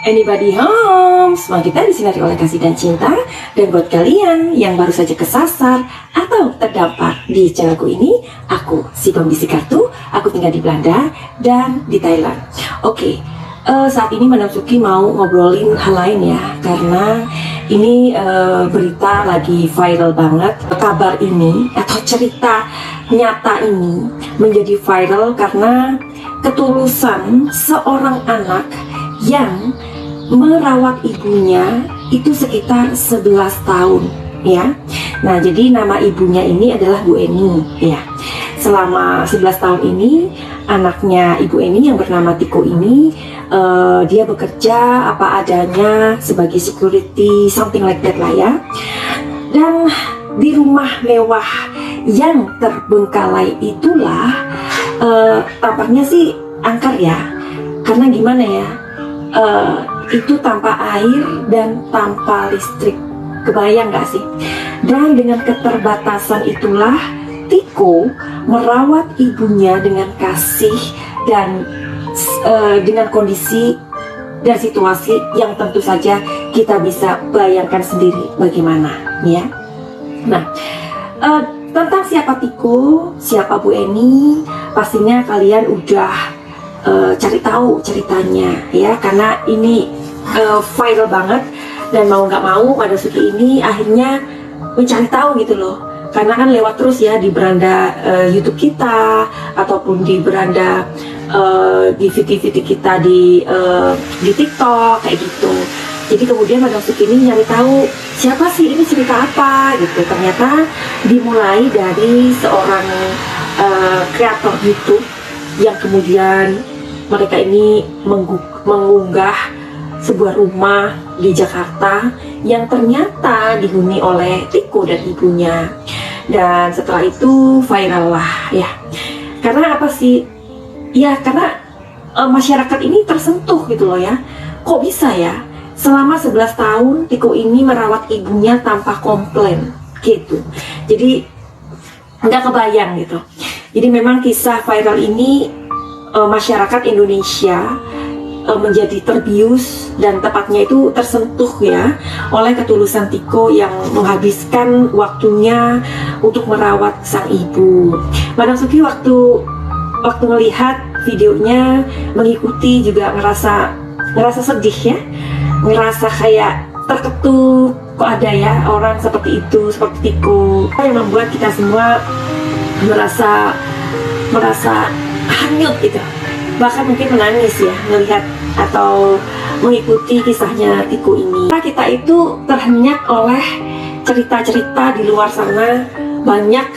Anybody home? Semua kita disinari oleh kasih dan cinta. Dan buat kalian yang baru saja kesasar atau terdampar di channelku ini, aku si pembisik kartu. Aku tinggal di Belanda dan di Thailand. Oke, saat ini Madam Suki mau ngobrolin hal lain ya, karena ini berita lagi viral banget. Kabar ini atau cerita nyata ini menjadi viral karena ketulusan seorang anak yang merawat ibunya itu sekitar 11 tahun ya. Nah, jadi nama ibunya ini adalah Bu Eni ya. Selama 11 tahun ini anaknya Ibu Eni yang bernama Tiko ini dia bekerja apa adanya sebagai security, something like that lah ya. Dan di rumah mewah yang terbengkalai itulah tampaknya sih angker ya. Karena gimana ya, itu tanpa air dan tanpa listrik. Kebayang gak sih? Dan dengan keterbatasan itulah Tiko merawat ibunya dengan kasih dan dengan kondisi dan situasi yang tentu saja kita bisa bayangkan sendiri bagaimana ya. Nah, tentang siapa Tiko, siapa Bu Eni, pastinya kalian udah cari tahu ceritanya ya, karena ini viral banget. Dan mau nggak mau Madam Suki ini akhirnya mencari tahu gitu loh, karena kan lewat terus ya di beranda YouTube kita ataupun di beranda di video-video kita di TikTok kayak gitu. Jadi kemudian Madam Suki ini nyari tahu siapa sih ini, cerita apa gitu. Ternyata dimulai dari seorang kreator YouTube yang kemudian mereka ini mengunggah sebuah rumah di Jakarta yang ternyata dihuni oleh Tiko dan ibunya. Dan setelah itu viral lah ya. Karena apa sih? Ya karena masyarakat ini tersentuh gitu loh ya. Kok bisa ya? Selama 11 tahun Tiko ini merawat ibunya tanpa komplain gitu. Jadi nggak kebayang gitu. Jadi memang kisah viral ini masyarakat Indonesia menjadi terbius dan tepatnya itu tersentuh ya oleh ketulusan Tiko yang menghabiskan waktunya untuk merawat sang ibu. Madam Suki waktu melihat videonya, mengikuti juga ngerasa sedih ya, ngerasa kayak terketuk, kok ada ya orang seperti itu, seperti Tiko, yang membuat kita semua merasa hanyut gitu, bahkan mungkin menangis ya melihat atau mengikuti kisahnya Tiko ini. Kita itu terhenyak oleh cerita-cerita di luar sana. Banyak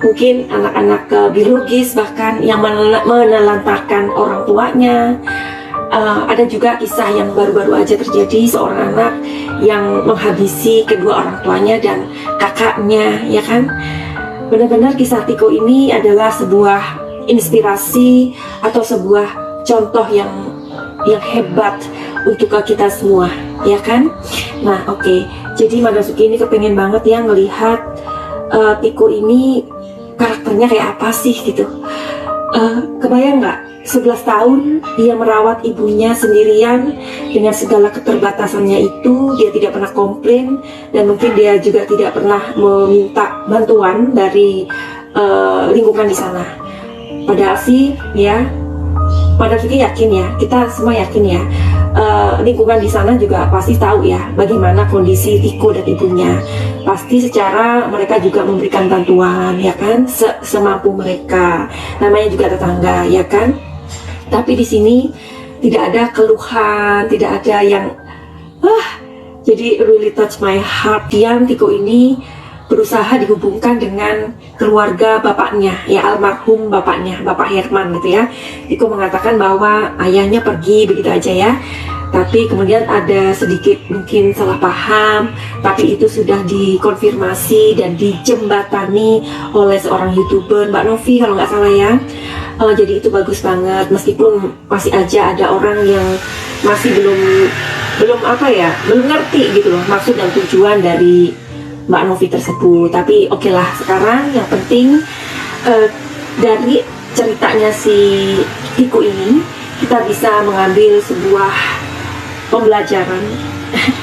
mungkin anak-anak biologis bahkan yang menelantarkan orang tuanya. Ada juga kisah yang baru-baru aja terjadi, seorang anak yang menghabisi kedua orang tuanya dan kakaknya ya kan. Benar-benar kisah Tiko ini adalah sebuah inspirasi atau sebuah contoh yang hebat untuk kita semua ya kan. Nah oke, jadi Madam Suki ini kepengen banget ya ngelihat Tiko ini karakternya kayak apa sih gitu. Kebayang nggak 11 tahun dia merawat ibunya sendirian dengan segala keterbatasannya itu. Dia tidak pernah komplain dan mungkin dia juga tidak pernah meminta bantuan dari lingkungan di sana. Padahal sih ya, Madam Suki yakin ya, kita semua yakin ya, lingkungan di sana juga pasti tahu ya bagaimana kondisi Tiko dan ibunya. Pasti secara mereka juga memberikan bantuan ya kan, semampu mereka. Namanya juga tetangga ya kan. Tapi di sini tidak ada keluhan, tidak ada yang jadi really touch my heart. Yang Tiko ini berusaha dihubungkan dengan keluarga bapaknya ya, almarhum bapaknya, Bapak Herman gitu ya. Tiko mengatakan bahwa ayahnya pergi begitu aja ya, tapi kemudian ada sedikit mungkin salah paham, tapi itu sudah dikonfirmasi dan dijembatani oleh seorang YouTuber, Mbak Novi kalau nggak salah ya. Jadi itu bagus banget, meskipun masih aja ada orang yang masih belum ngerti gitu loh maksud dan tujuan dari Mbak Novi tersebut. Tapi oke lah, sekarang yang penting dari ceritanya si Tiko ini kita bisa mengambil sebuah pembelajaran.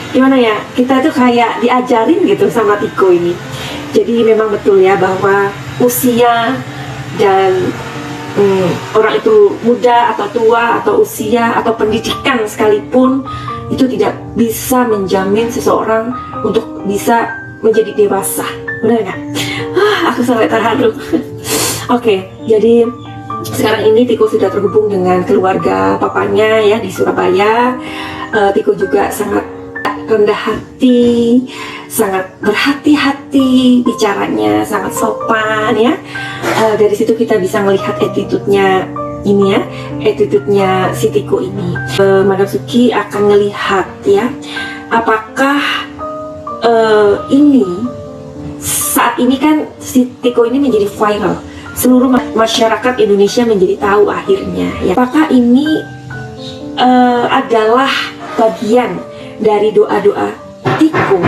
Gimana ya, kita tuh kayak diajarin gitu sama Tiko ini. Jadi memang betul ya bahwa usia dan orang itu muda atau tua atau usia atau pendidikan sekalipun itu tidak bisa menjamin seseorang untuk bisa menjadi dewasa. Benar nggak? Aku sampai terharu. Oke, jadi sekarang ini Tiko sudah terhubung dengan keluarga papanya ya di Surabaya. Tiko juga sangat rendah hati, sangat berhati-hati bicaranya, sangat sopan ya. Dari situ kita bisa melihat attitude-nya ini ya, attitude-nya si Tiko ini. Madam Suki akan melihat ya, apakah ini saat ini kan si Tiko ini menjadi viral, seluruh masyarakat Indonesia menjadi tahu akhirnya ya. Apakah ini adalah bagian dari doa-doa Tiko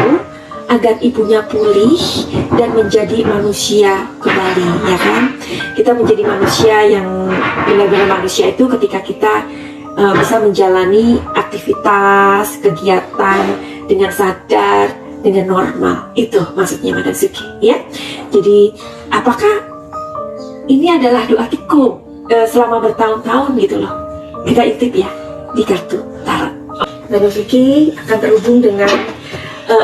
agar ibunya pulih dan menjadi manusia kembali, ya kan? Kita menjadi manusia yang benar-benar manusia itu ketika kita bisa menjalani aktivitas, kegiatan dengan sadar, dengan normal. Itu maksudnya Madam Suki, ya. Jadi apakah ini adalah doa Tiko selama bertahun-tahun gitu loh? Kita intip ya di kartu tarot. Madam Suki akan terhubung dengan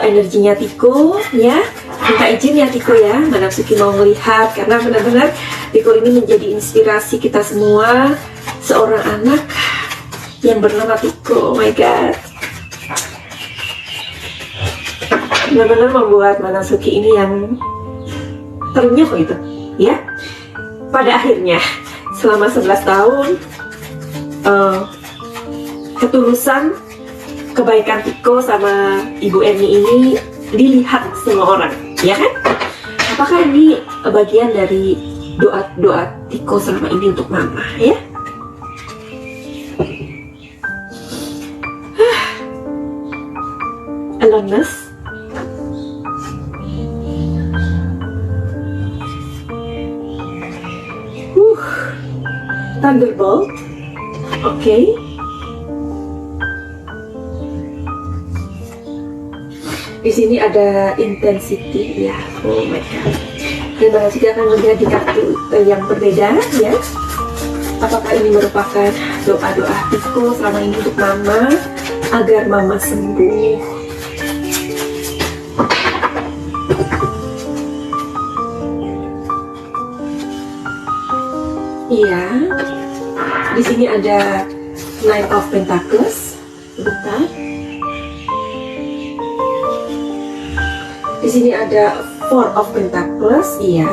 energinya Tiko ya. Minta izin ya Tiko ya, Madam Suki mau melihat karena benar-benar Tiko ini menjadi inspirasi kita semua. Seorang anak yang bernama Tiko, oh my god, benar-benar membuat Madam Suki ini yang ternyuh gitu ya. Pada akhirnya selama 11 tahun ketulusan kebaikan Tiko sama Ibu Eni ini dilihat semua orang, ya kan? Apakah ini bagian dari doa Tiko selama ini untuk Mama, ya? Aloneness. Thunderbolt. Oke. Di sini ada intensity ya, oh my god. Terima kasih, akan melihat di kartu yang berbeda ya. Apakah ini merupakan doa-doa Tiko selama ini untuk Mama agar Mama sembuh? Iya. Di sini ada Knight of Pentacles. Bentar. Di sini ada Four of Pentacles, iya.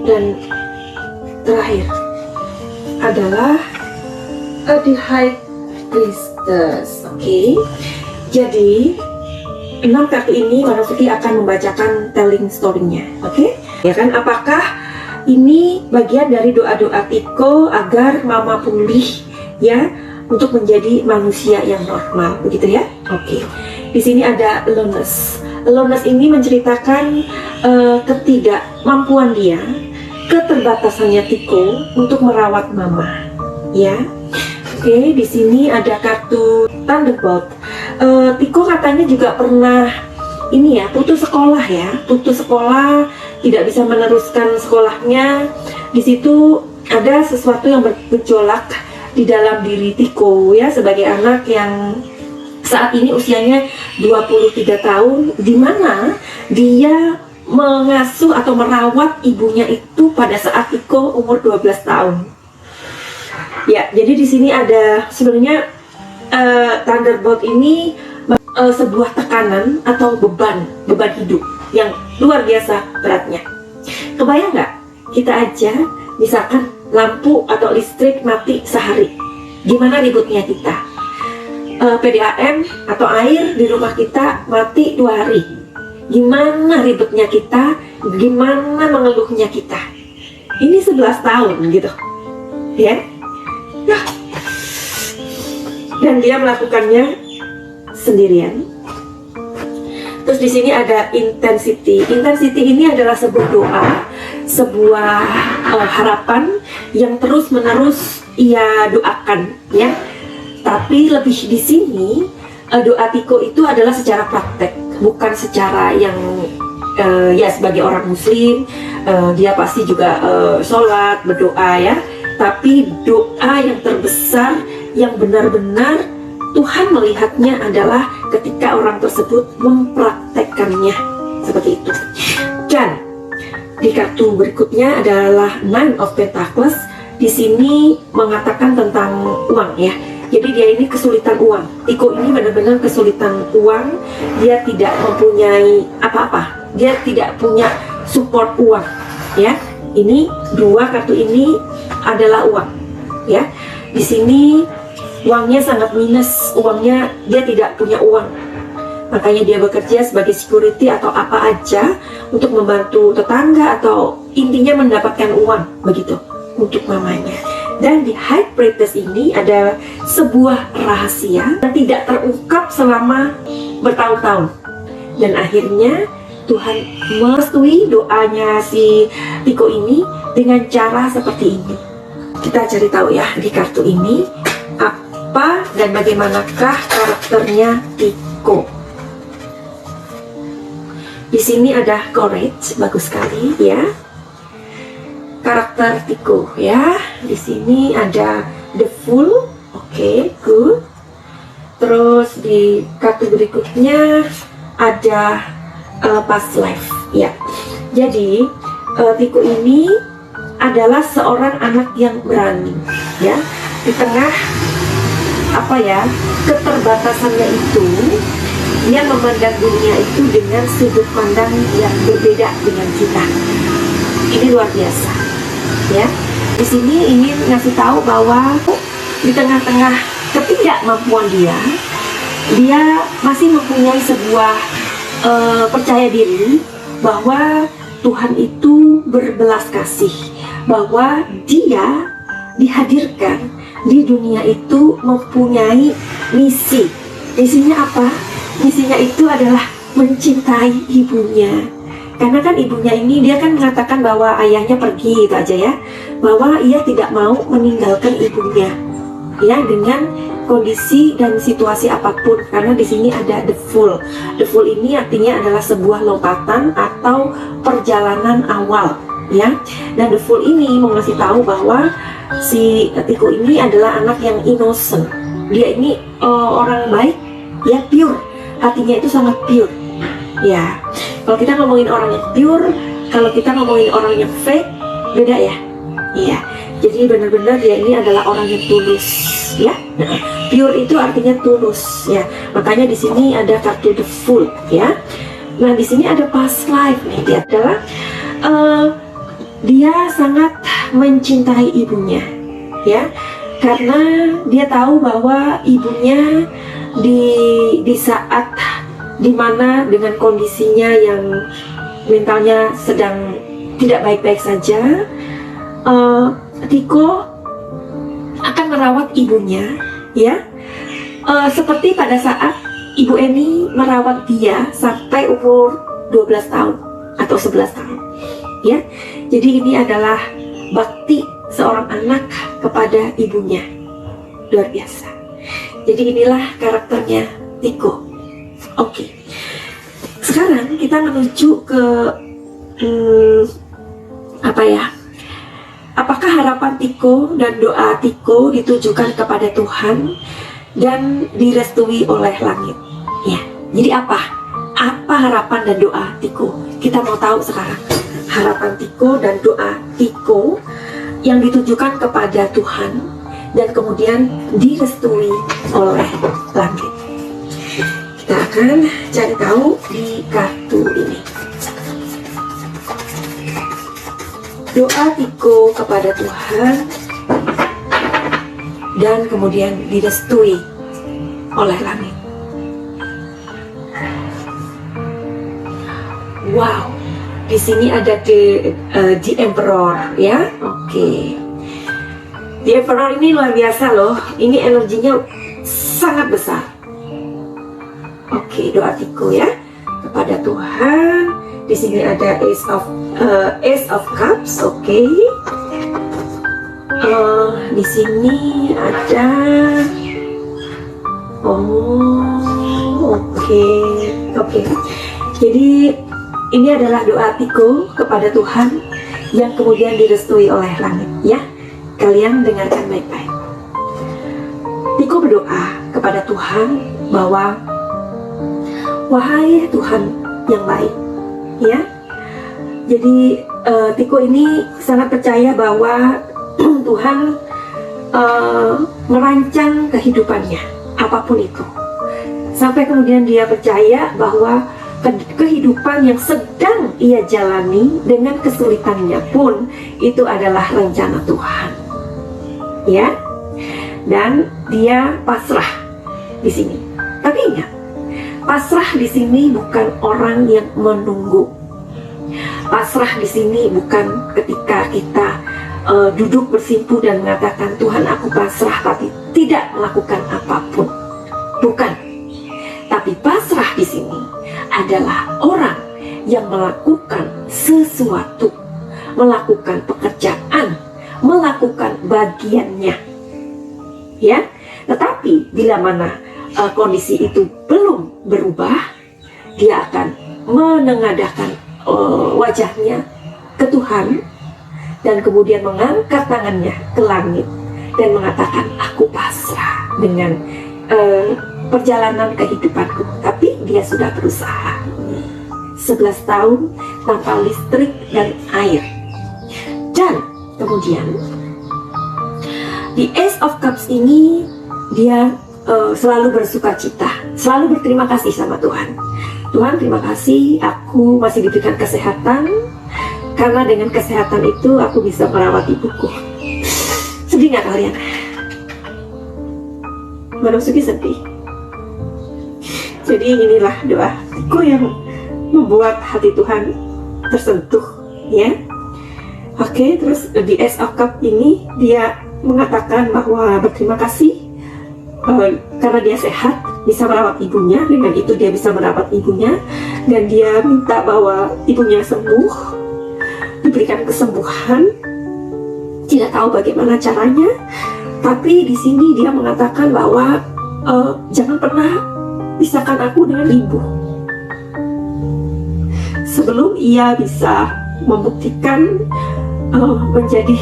Dan terakhir adalah the High Priestess. Oke. Jadi 6 kartu ini Madam Suki akan membacakan telling story-nya. Oke? Ya kan, apakah ini bagian dari doa-doa Tiko agar Mama pulih ya, untuk menjadi manusia yang normal, begitu ya? Oke. Di sini ada Aloneness. Aloneness ini menceritakan ketidakmampuan dia, keterbatasannya Tiko untuk merawat Mama, ya. Oke, di sini ada kartu Thunderbolt. Tiko katanya juga pernah ini ya, putus sekolah ya, putus sekolah, tidak bisa meneruskan sekolahnya. Di situ ada sesuatu yang bergejolak di dalam diri Tiko ya, sebagai anak yang saat ini usianya 23 tahun, di mana dia mengasuh atau merawat ibunya itu pada saat Tiko umur 12 tahun. Ya, jadi di sini ada sebenarnya Thunderbolt ini sebuah tekanan atau beban hidup yang luar biasa beratnya. Kebayang nggak? Kita aja misalkan lampu atau listrik mati sehari, gimana ributnya kita? PDAM atau air di rumah kita mati 2 hari, gimana ribetnya kita, gimana mengeluhnya kita. Ini 11 tahun gitu ya. Dan dia melakukannya sendirian. Terus di sini ada intensity. Intensity ini adalah sebuah doa, sebuah harapan yang terus-menerus ia doakan ya. Tapi lebih di sini doa Tiko itu adalah secara praktek, bukan secara yang ya sebagai orang Muslim dia pasti juga sholat, berdoa ya. Tapi doa yang terbesar yang benar-benar Tuhan melihatnya adalah ketika orang tersebut mempraktekkannya seperti itu. Dan di kartu berikutnya adalah Nine of Pentacles. Di sini mengatakan tentang uang ya. Jadi dia ini kesulitan uang. Tiko ini benar-benar kesulitan uang. Dia tidak mempunyai apa-apa. Dia tidak punya support uang. Ya, ini dua kartu ini adalah uang. Ya, di sini uangnya sangat minus. Uangnya dia tidak punya uang. Makanya dia bekerja sebagai security atau apa aja untuk membantu tetangga atau intinya mendapatkan uang begitu untuk mamanya. Dan di High Priestess ini ada sebuah rahasia yang tidak terungkap selama bertahun-tahun. Dan akhirnya Tuhan merestui doanya si Tiko ini dengan cara seperti ini. Kita cari tahu ya di kartu ini apa dan bagaimanakah karakternya Tiko. Di sini ada courage, bagus sekali ya. Karakter Tiko ya. Di sini ada the Fool, oke, good. Terus di kartu berikutnya ada past life ya. Jadi Tiko ini adalah seorang anak yang berani ya. Di tengah apa ya keterbatasannya itu, dia memandang dunia itu dengan sudut pandang yang berbeda dengan kita. Ini luar biasa, ya. Di sini ingin ngasih tahu bahwa di tengah-tengah ketidakmampuan dia masih mempunyai sebuah percaya diri bahwa Tuhan itu berbelas kasih, bahwa dia dihadirkan di dunia itu mempunyai misi. Misinya apa? Misinya itu adalah mencintai ibunya. Karena kan ibunya ini dia kan mengatakan bahwa ayahnya pergi itu aja ya, bahwa ia tidak mau meninggalkan ibunya ya dengan kondisi dan situasi apapun. Karena di sini ada the Fool. The Fool ini artinya adalah sebuah lompatan atau perjalanan awal ya. Dan the Fool ini mau ngasih tahu bahwa si Tiko ini adalah anak yang innocent. Dia ini orang baik ya, pure. Hatinya itu sangat pure ya. Kalau kita ngomongin orang yang pure, kalau kita ngomongin orang yang fake, beda ya. Iya. Jadi benar-benar dia ini adalah orang yang tulus ya. Nah, pure itu artinya tulus ya. Makanya di sini ada kartu the Fool ya. Nah, di sini ada past life nih. Dia adalah dia sangat mencintai ibunya ya. Karena dia tahu bahwa ibunya di saat dimana dengan kondisinya yang mentalnya sedang tidak baik-baik saja, Tiko akan merawat ibunya ya, seperti pada saat Ibu Eni merawat dia sampai umur 12 tahun atau 11 tahun ya. Jadi ini adalah bakti seorang anak kepada ibunya, luar biasa. Jadi inilah karakternya Tiko. Oke. Sekarang kita menuju ke apa ya? Apakah harapan Tiko dan doa Tiko ditujukan kepada Tuhan dan direstui oleh langit? Ya. Jadi apa? Apa harapan dan doa Tiko? Kita mau tahu sekarang. Harapan Tiko dan doa Tiko yang ditujukan kepada Tuhan dan kemudian direstui oleh langit. Kita akan cari tahu di kartu ini. Doa Tiko kepada Tuhan dan kemudian direstui oleh langit. Wow, di sini ada the Emperor ya. Oke. The Emperor ini luar biasa loh. Ini energinya sangat besar. Oke, doa Tiko ya kepada Tuhan. Di sini ada Ace of Cups, oke. Di sini ada Oh, oke. Oke. Jadi ini adalah doa Tiko kepada Tuhan yang kemudian direstui oleh langit, ya. Kalian dengarkan baik-baik. Tiko berdoa kepada Tuhan bahwa, wahai Tuhan yang baik, ya. Jadi Tiko ini sangat percaya bahwa Tuhan merancang kehidupannya, apapun itu. Sampai kemudian dia percaya bahwa kehidupan yang sedang ia jalani dengan kesulitannya pun itu adalah rencana Tuhan, ya. Dan dia pasrah di sini. Tapi ingat, pasrah di sini bukan orang yang menunggu. Pasrah di sini bukan ketika kita duduk bersimpu dan mengatakan, Tuhan aku pasrah, tapi tidak melakukan apapun. Bukan. Tapi pasrah di sini adalah orang yang melakukan sesuatu, melakukan pekerjaan, melakukan bagiannya, ya. Tetapi bila mana kondisi itu belum berubah, dia akan menengadahkan wajahnya ke Tuhan dan kemudian mengangkat tangannya ke langit dan mengatakan, aku pasrah dengan perjalanan kehidupanku. Tapi dia sudah berusaha 11 tahun tanpa listrik dan air. Dan kemudian di Ace of Cups ini dia selalu bersuka cita, selalu berterima kasih sama Tuhan. Tuhan, terima kasih aku masih diberikan kesehatan, karena dengan kesehatan itu aku bisa merawat ibuku. Sedih gak kalian? Manusuki sedih. Jadi inilah doa Tiko yang membuat hati Tuhan tersentuh, ya. Oke, terus di Ace of Cup ini dia mengatakan bahwa berterima kasih karena dia sehat, bisa merawat ibunya. Dengan itu dia bisa merawat ibunya, dan dia minta bahwa ibunya sembuh, diberikan kesembuhan. Tidak tahu bagaimana caranya, tapi di sini dia mengatakan bahwa jangan pernah pisahkan aku dengan ibu. Sebelum ia bisa membuktikan menjadi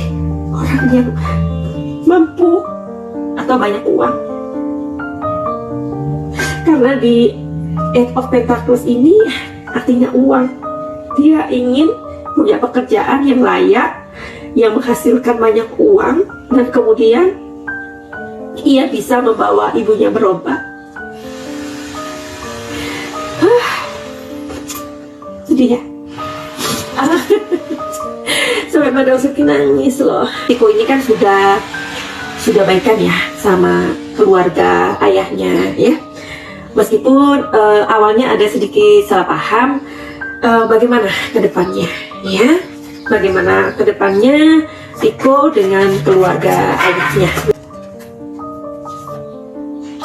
orang yang mampu atau banyak uang. Karena di Eight of Pentacles ini artinya uang. Dia ingin punya pekerjaan yang layak, yang menghasilkan banyak uang, dan kemudian ia bisa membawa ibunya berobat. Sedih ya? Sampai pada Usuki nangis loh. Tiko ini kan sudah baikan ya sama keluarga ayahnya, ya. Meskipun awalnya ada sedikit salah paham, bagaimana ke depannya, ya? Bagaimana ke depannya Tiko dengan keluarga ayahnya.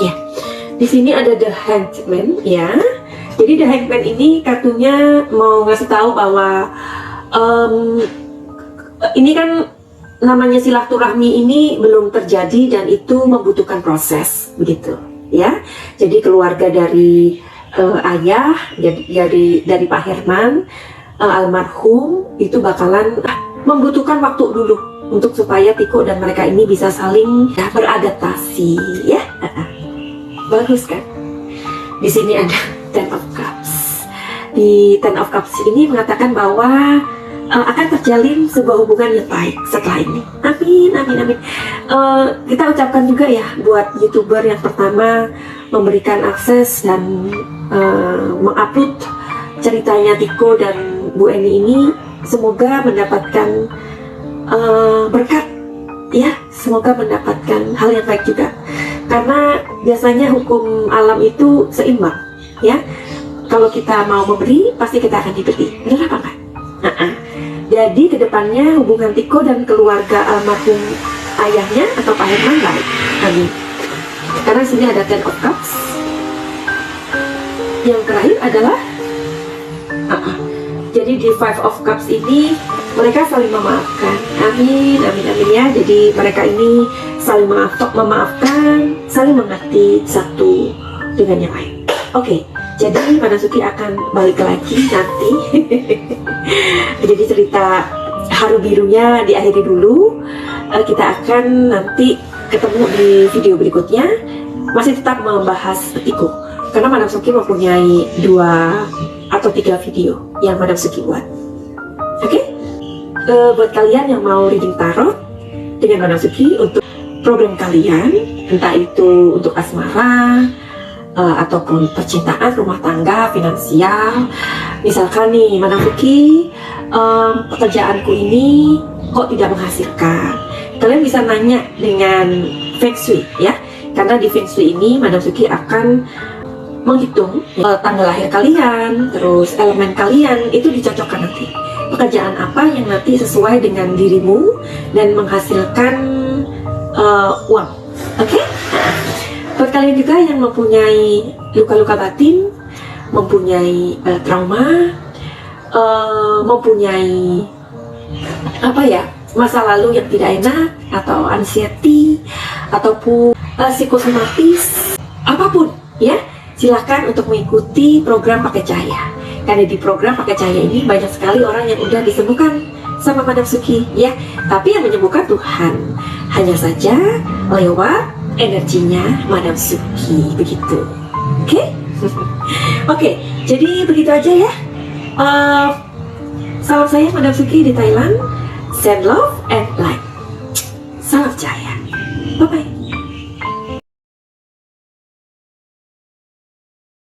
Ya, di sini ada The Hangman, ya. Jadi The Hangman ini kartunya mau ngasih tahu bahwa ini kan namanya silaturahmi ini belum terjadi dan itu membutuhkan proses, begitu, ya. Jadi keluarga dari ayah, dari Pak Herman almarhum itu bakalan membutuhkan waktu dulu untuk supaya Tiko dan mereka ini bisa saling beradaptasi, ya. Bagus kan? Di sini ada Ten of Cups. Di Ten of Cups ini mengatakan bahwa akan terjalin sebuah hubungan yang baik setelah ini. Amin, amin, amin. Kita ucapkan juga ya buat YouTuber yang pertama memberikan akses dan mengupload ceritanya Tiko dan Bu Eni ini. Semoga mendapatkan berkat, ya. Semoga mendapatkan hal yang baik juga. Karena biasanya hukum alam itu seimbang, ya. Kalau kita mau memberi, pasti kita akan diberi. Benar apa enggak? Jadi kedepannya hubungan Tiko dan keluarga almarhum ayahnya atau Pak Herman baik. Amin. Karena sini ada Ten of Cups. Yang terakhir adalah jadi di Five of Cups ini mereka saling memaafkan. Amin, amin, amin, ya. Jadi mereka ini saling memaafkan, saling mengerti satu dengan yang lain. Oke, jadi Madam Suki akan balik lagi nanti. Jadi cerita haru birunya diakhiri dulu. Kita akan nanti ketemu di video berikutnya. Masih tetap membahas Petiko, karena Madam Suki mempunyai 2 atau 3 video yang Madam Suki buat. Oke? Buat kalian yang mau reading tarot dengan Madam Suki untuk problem kalian, entah itu untuk asmara, ataupun percintaan, rumah tangga, finansial. Misalkan nih, Madam Suki, pekerjaanku ini kok tidak menghasilkan. Kalian bisa nanya dengan Feng Shui ya, karena di Feng Shui ini Madam Suki akan menghitung tanggal lahir kalian, terus elemen kalian itu dicocokkan nanti. Pekerjaan apa yang nanti sesuai dengan dirimu dan menghasilkan uang. Oke? Buat kalian juga yang mempunyai luka-luka batin, mempunyai trauma, mempunyai masa lalu yang tidak enak, atau anxiety, ataupun psikosomatis, apapun ya, silahkan untuk mengikuti program Pakai Cahaya. Karena di program Pakai Cahaya ini banyak sekali orang yang udah disembuhkan sama Madam Suki ya. Tapi yang menyembuhkan Tuhan, hanya saja lewat energinya Madam Suki, begitu. Oke? Oke, jadi begitu aja ya. Salam saya Madam Suki di Thailand. Send love and light. Salam Cahaya.